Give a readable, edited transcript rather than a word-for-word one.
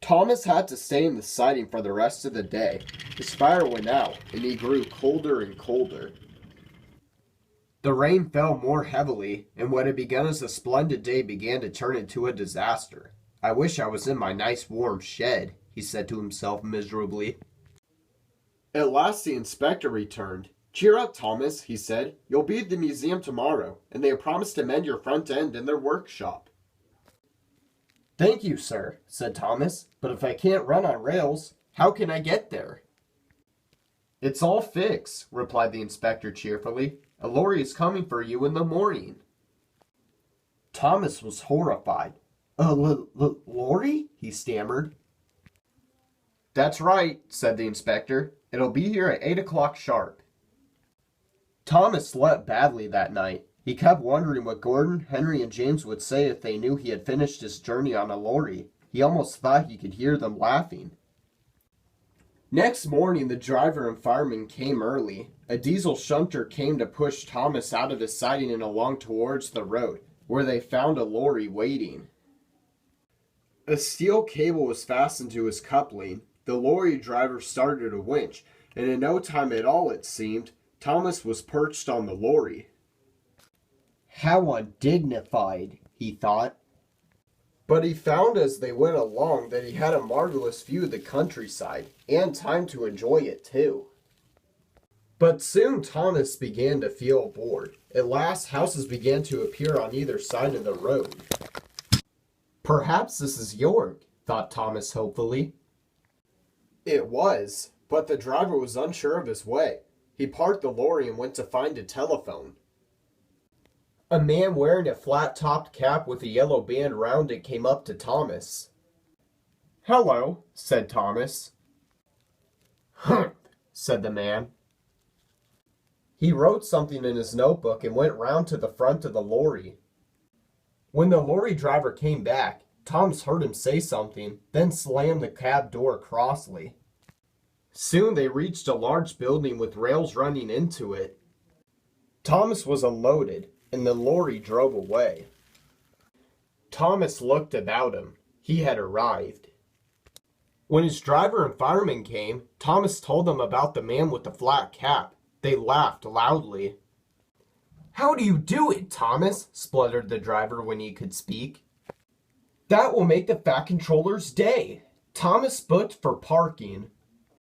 Thomas had to stay in the siding for the rest of the day. His fire went out, and he grew colder and colder. The rain fell more heavily, and what had begun as a splendid day began to turn into a disaster. I wish I was in my nice warm shed, he said to himself miserably. At last the inspector returned. Cheer up, Thomas, he said. You'll be at the museum tomorrow, and they have promised to mend your front end in their workshop. Thank you, sir, said Thomas, but if I can't run on rails, how can I get there? It's all fixed, replied the inspector cheerfully. A lorry is coming for you in the morning. Thomas was horrified. A lorry? He stammered. That's right, said the inspector. It'll be here at 8 o'clock sharp. Thomas slept badly that night. He kept wondering what Gordon, Henry, and James would say if they knew he had finished his journey on a lorry. He almost thought he could hear them laughing. Next morning, the driver and fireman came early. A diesel shunter came to push Thomas out of his siding and along towards the road, where they found a lorry waiting. A steel cable was fastened to his coupling. The lorry driver started a winch, and in no time at all, it seemed, Thomas was perched on the lorry. How undignified, he thought. But he found as they went along that he had a marvelous view of the countryside, and time to enjoy it too. But soon Thomas began to feel bored. At last houses began to appear on either side of the road. Perhaps this is York, thought Thomas hopefully. It was, but the driver was unsure of his way. He parked the lorry and went to find a telephone. A man wearing a flat-topped cap with a yellow band round it came up to Thomas. Hello, said Thomas. Humph, said the man. He wrote something in his notebook and went round to the front of the lorry. When the lorry driver came back, Thomas heard him say something, then slammed the cab door crossly. Soon they reached a large building with rails running into it. Thomas was unloaded, and the lorry drove away. Thomas looked about him. He had arrived. When his driver and fireman came, Thomas told them about the man with the flat cap. They laughed loudly. How do you do it, Thomas? Spluttered the driver when he could speak. That will make the Fat Controller's day. Thomas booked for parking.